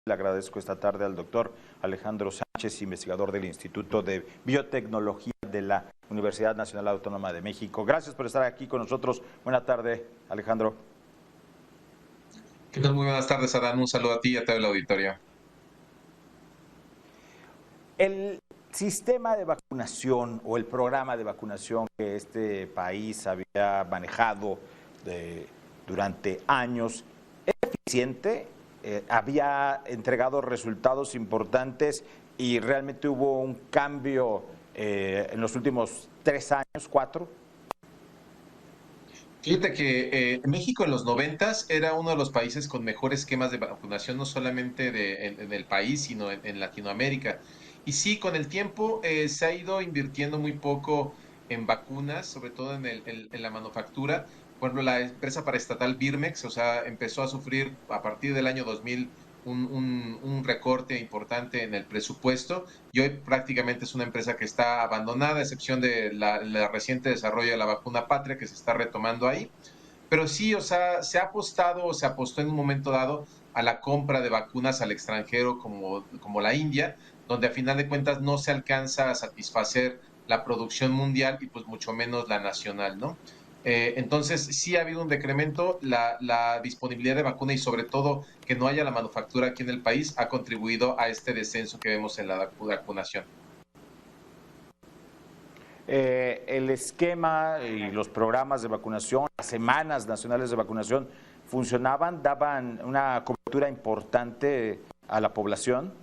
Le agradezco esta tarde al doctor Alejandro Sánchez, investigador del Instituto de Biotecnología de la Universidad Nacional Autónoma de México. Gracias por estar aquí con nosotros. Buena tarde, Alejandro. ¿Qué tal? Muy buenas tardes, Adán. Un saludo a ti y a todo el auditorio. El sistema de vacunación o el programa de vacunación que este país había manejado durante años, ¿es eficiente? ¿Había entregado resultados importantes y realmente hubo un cambio en los últimos 3 años, 4? Fíjate que México en los noventas era uno de los países con mejores esquemas de vacunación, no solamente en el país, sino en Latinoamérica. Y sí, con el tiempo se ha ido invirtiendo muy poco en vacunas, sobre todo en la manufactura. Por ejemplo, la empresa paraestatal Birmex, o sea, empezó a sufrir a partir del año 2000 un recorte importante en el presupuesto y hoy prácticamente es una empresa que está abandonada, a excepción de la reciente desarrollo de la vacuna Patria que se está retomando ahí. Pero sí, o sea, se ha apostado o se apostó en un momento dado a la compra de vacunas al extranjero como la India, donde a final de cuentas no se alcanza a satisfacer la producción mundial y pues mucho menos la nacional, ¿no? Entonces, sí ha habido un decremento, la disponibilidad de vacuna y sobre todo que no haya la manufactura aquí en el país ha contribuido a este descenso que vemos en la vacunación. El esquema y los programas de vacunación, las semanas nacionales de vacunación, funcionaban, daban una cobertura importante a la población.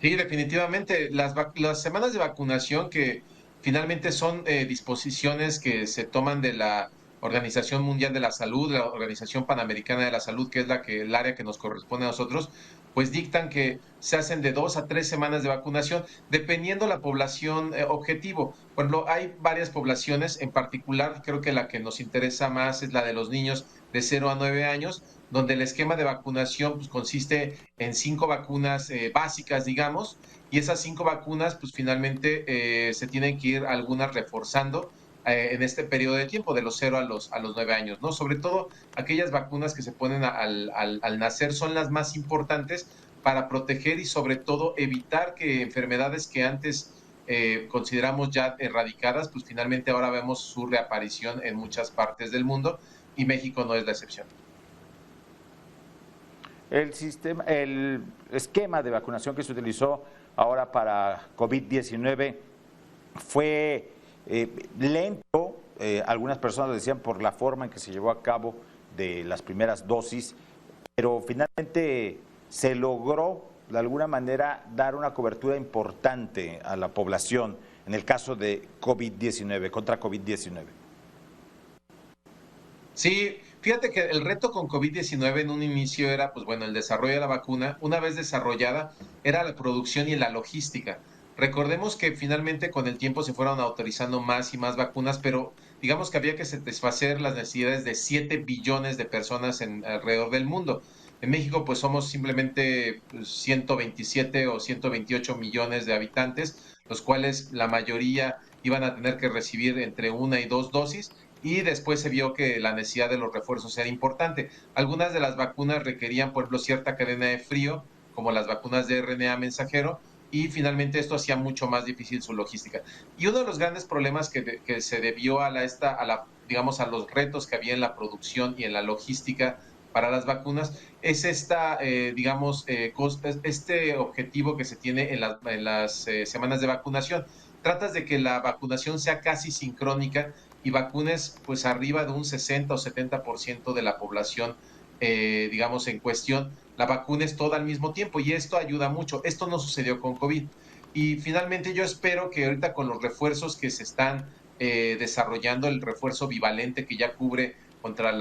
Sí, definitivamente. Las semanas de vacunación que finalmente son disposiciones que se toman de la Organización Mundial de la Salud, la Organización Panamericana de la Salud, que es el área que nos corresponde a nosotros, pues dictan que se hacen de 2 a 3 semanas de vacunación, dependiendo la población objetivo. Por ejemplo, hay varias poblaciones, en particular, creo que la que nos interesa más es la de los niños de 0 a 9 años, donde el esquema de vacunación pues, consiste en 5 vacunas básicas, digamos, y esas 5 vacunas, pues finalmente se tienen que ir algunas reforzando en este periodo de tiempo, de los 0 a los 9 años, ¿no? Sobre todo aquellas vacunas que se ponen al nacer son las más importantes para proteger y sobre todo evitar que enfermedades que antes consideramos ya erradicadas, pues finalmente ahora vemos su reaparición en muchas partes del mundo y México no es la excepción. El esquema de vacunación que se utilizó ahora para COVID-19 fue lento, algunas personas decían por la forma en que se llevó a cabo de las primeras dosis, pero finalmente se logró de alguna manera dar una cobertura importante a la población en el caso de COVID-19, contra COVID-19. Sí, fíjate que el reto con COVID-19 en un inicio era, pues bueno, el desarrollo de la vacuna. Una vez desarrollada, era la producción y la logística. Recordemos que finalmente con el tiempo se fueron autorizando más y más vacunas, pero digamos que había que satisfacer las necesidades de 7 billones de personas alrededor del mundo. En México, pues somos simplemente 127 o 128 millones de habitantes, los cuales la mayoría iban a tener que recibir entre 1 y 2 dosis y después se vio que la necesidad de los refuerzos era importante. Algunas de las vacunas requerían, por ejemplo, cierta cadena de frío, como las vacunas de RNA mensajero, y finalmente esto hacía mucho más difícil su logística. Y uno de los grandes problemas que se debió digamos, a los retos que había en la producción y en la logística para las vacunas es digamos, este objetivo que se tiene en las semanas de vacunación. Tratas de que la vacunación sea casi sincrónica y vacunes pues arriba de un 60 o 70% de la población, digamos, en cuestión, la vacunes todo al mismo tiempo y esto ayuda mucho. Esto no sucedió con COVID. Y finalmente yo espero que ahorita con los refuerzos que se están desarrollando, el refuerzo bivalente que ya cubre contra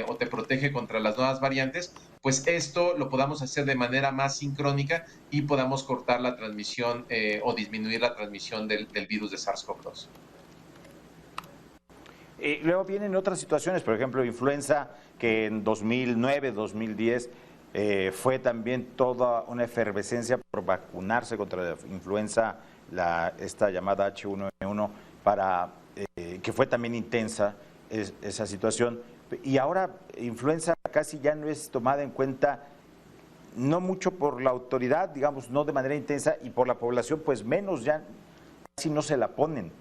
o te protege contra las nuevas variantes, pues esto lo podamos hacer de manera más sincrónica y podamos cortar la transmisión o disminuir la transmisión del virus de SARS-CoV-2. Luego vienen otras situaciones, por ejemplo, influenza, que en 2009, 2010 fue también toda una efervescencia por vacunarse contra la influenza, esta llamada H1N1, que fue también intensa esa situación. Y ahora influenza casi ya no es tomada en cuenta no mucho por la autoridad, digamos, no de manera intensa, y por la población, pues menos, ya casi no se la ponen.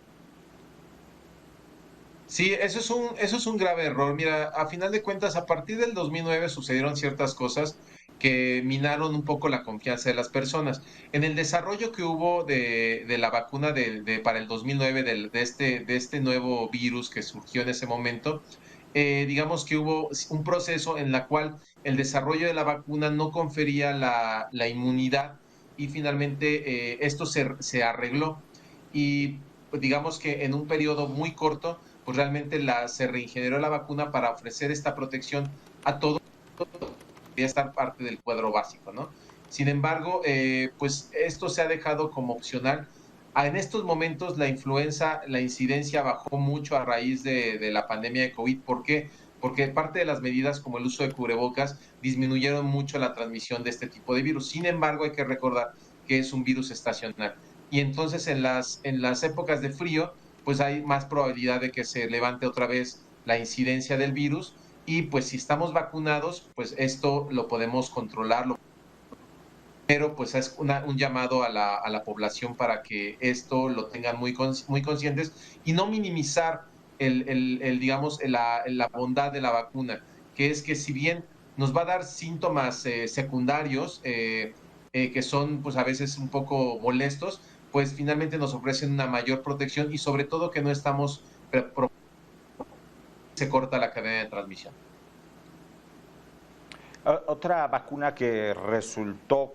Sí, eso es un grave error. Mira, a final de cuentas, a partir del 2009 sucedieron ciertas cosas que minaron un poco la confianza de las personas. En el desarrollo que hubo de la vacuna para el 2009 de este nuevo virus que surgió en ese momento, digamos que hubo un proceso en la cual el desarrollo de la vacuna no confería la inmunidad y finalmente esto se arregló. Y pues, digamos que en un periodo muy corto pues realmente se reingeneró la vacuna para ofrecer esta protección a todos, y estar parte del cuadro básico, ¿no? Sin embargo, pues esto se ha dejado como opcional. En estos momentos la influenza, la incidencia bajó mucho a raíz de la pandemia de COVID. ¿Por qué? Porque parte de las medidas como el uso de cubrebocas disminuyeron mucho la transmisión de este tipo de virus. Sin embargo, hay que recordar que es un virus estacional. Y entonces en las épocas de frío, pues hay más probabilidad de que se levante otra vez la incidencia del virus y pues si estamos vacunados, pues esto lo podemos controlar, pero pues es un llamado a la población para que esto lo tengan muy conscientes y no minimizar digamos, la bondad de la vacuna, que es que si bien nos va a dar síntomas secundarios que son pues a veces un poco molestos, pues finalmente nos ofrecen una mayor protección y sobre todo que no estamos, se corta la cadena de transmisión. Otra vacuna que resultó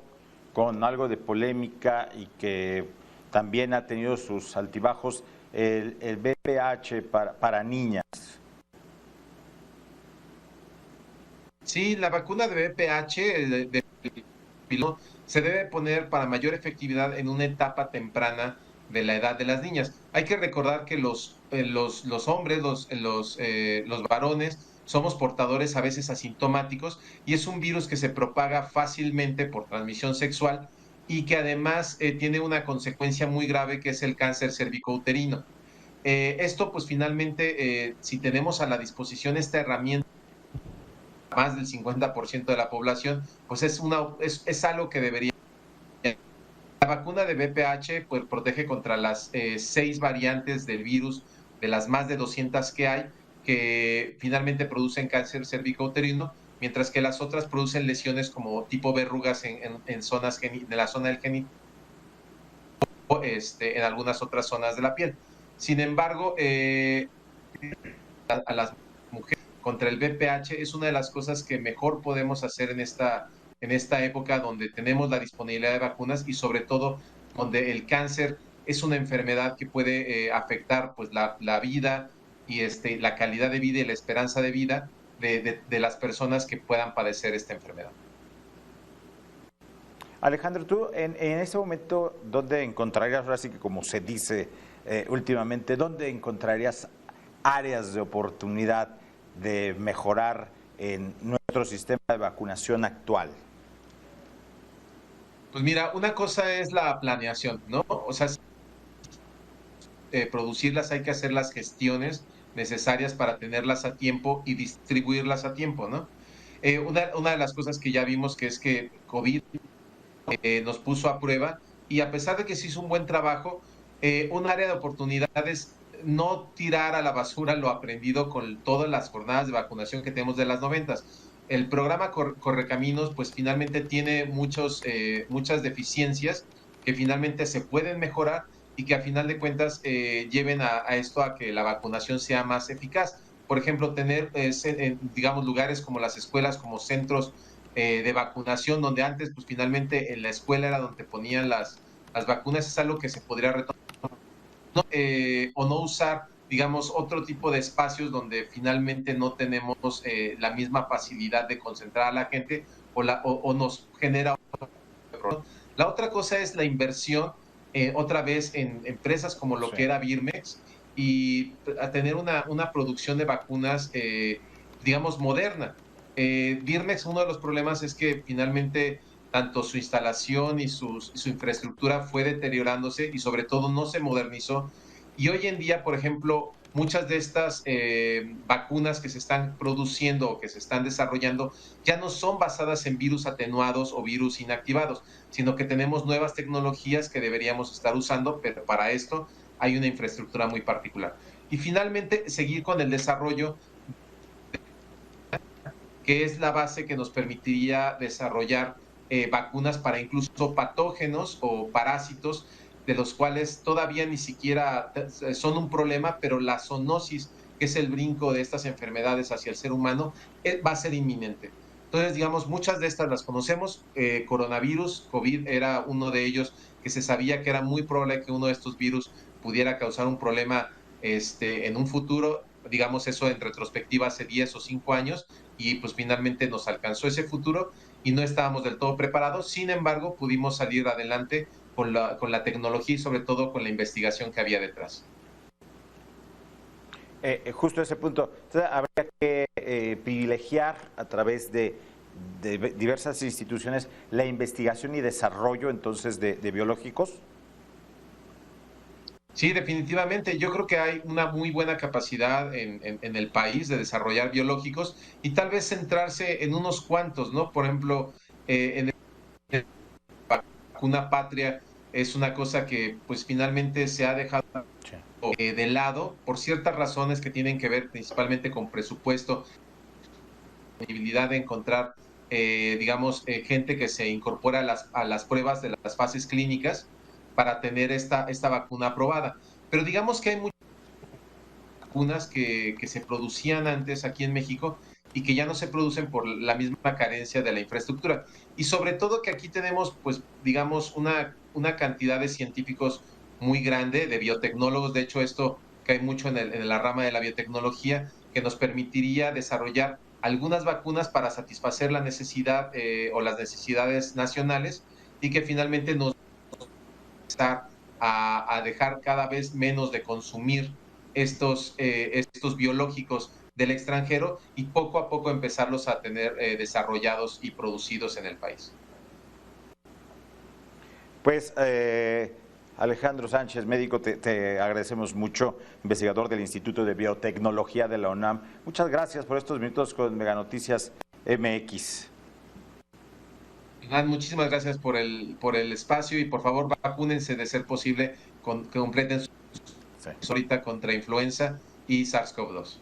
con algo de polémica y que también ha tenido sus altibajos, el VPH para niñas. Sí, la vacuna de VPH se debe poner para mayor efectividad en una etapa temprana de la edad de las niñas. Hay que recordar que los hombres, los varones, somos portadores a veces asintomáticos y es un virus que se propaga fácilmente por transmisión sexual y que además tiene una consecuencia muy grave que es el cáncer cervicouterino. Esto pues finalmente, si tenemos a la disposición esta herramienta, más del 50% de la población, pues es algo que debería. La vacuna de VPH pues, protege contra las 6 variantes del virus, de las más de 200 que hay, que finalmente producen cáncer cervicouterino, mientras que las otras producen lesiones como tipo verrugas en zonas de la zona del genital, en algunas otras zonas de la piel. Sin embargo, a las mujeres contra el VPH es una de las cosas que mejor podemos hacer en esta época donde tenemos la disponibilidad de vacunas y sobre todo donde el cáncer es una enfermedad que puede afectar pues la vida y la calidad de vida y la esperanza de vida de las personas que puedan padecer esta enfermedad. Alejandro, tú en este momento, ¿dónde encontrarías, ahora sí que como se dice últimamente, dónde encontrarías áreas de oportunidad de mejorar en nuestro sistema de vacunación actual? Pues mira, una cosa es la planeación, ¿no? O sea, producirlas hay que hacer las gestiones necesarias para tenerlas a tiempo y distribuirlas a tiempo, ¿no? Una de las cosas que ya vimos que es que COVID nos puso a prueba y a pesar de que se hizo un buen trabajo, un área de oportunidades no tirar a la basura lo aprendido con todas las jornadas de vacunación que tenemos de las 90. El programa Correcaminos pues finalmente tiene muchas deficiencias que finalmente se pueden mejorar y que a final de cuentas lleven a esto a que la vacunación sea más eficaz. Por ejemplo, tener, digamos, lugares como las escuelas, como centros de vacunación, donde antes, pues finalmente en la escuela era donde ponían las vacunas, es algo que se podría retomar, ¿no? O no usar, digamos, otro tipo de espacios donde finalmente no tenemos la misma facilidad de concentrar a la gente o nos genera. La otra cosa es la inversión, otra vez en empresas como lo Sí. que era Birmex y a tener una producción de vacunas, digamos, moderna. Birmex, uno de los problemas es que finalmente tanto su instalación y su infraestructura fue deteriorándose y sobre todo no se modernizó. Y hoy en día, por ejemplo, muchas de estas vacunas que se están produciendo o que se están desarrollando ya no son basadas en virus atenuados o virus inactivados, sino que tenemos nuevas tecnologías que deberíamos estar usando, pero para esto hay una infraestructura muy particular. Y finalmente, seguir con el desarrollo, que es la base que nos permitiría desarrollar vacunas para incluso patógenos o parásitos de los cuales todavía ni siquiera son un problema, pero la zoonosis, que es el brinco de estas enfermedades hacia el ser humano, va a ser inminente. Entonces, digamos, muchas de estas las conocemos. Coronavirus, COVID era uno de ellos que se sabía que era muy probable que uno de estos virus pudiera causar un problema en un futuro, digamos eso en retrospectiva hace 10 o 5 años, y pues finalmente nos alcanzó ese futuro y no estábamos del todo preparados. Sin embargo, pudimos salir adelante con la tecnología y sobre todo con la investigación que había detrás. Justo ese punto. Entonces, habría que privilegiar a través de diversas instituciones la investigación y desarrollo entonces de biológicos. Sí, definitivamente. Yo creo que hay una muy buena capacidad en el país de desarrollar biológicos y tal vez centrarse en unos cuantos, ¿no? Por ejemplo, en el vacuna patria es una cosa que pues finalmente se ha dejado Sí. de lado por ciertas razones que tienen que ver principalmente con presupuesto, posibilidad de encontrar, digamos, gente que se incorpora a las pruebas de las fases clínicas para tener esta vacuna aprobada. Pero digamos que hay muchas vacunas que se producían antes aquí en México y que ya no se producen por la misma carencia de la infraestructura. Y sobre todo que aquí tenemos, pues, digamos, una cantidad de científicos muy grande, de biotecnólogos. De hecho, esto cae mucho en la rama de la biotecnología, que nos permitiría desarrollar algunas vacunas para satisfacer la necesidad o las necesidades nacionales y que finalmente nos va a dejar cada vez menos de consumir estos biológicos del extranjero y poco a poco empezarlos a tener desarrollados y producidos en el país. Pues Alejandro Sánchez, médico, te agradecemos mucho, investigador del Instituto de Biotecnología de la UNAM. Muchas gracias por estos minutos con Mega Noticias MX. Muchísimas gracias por el espacio y por favor vacúnense de ser posible, completen su Sí. ahorita contra influenza y SARS-CoV-2.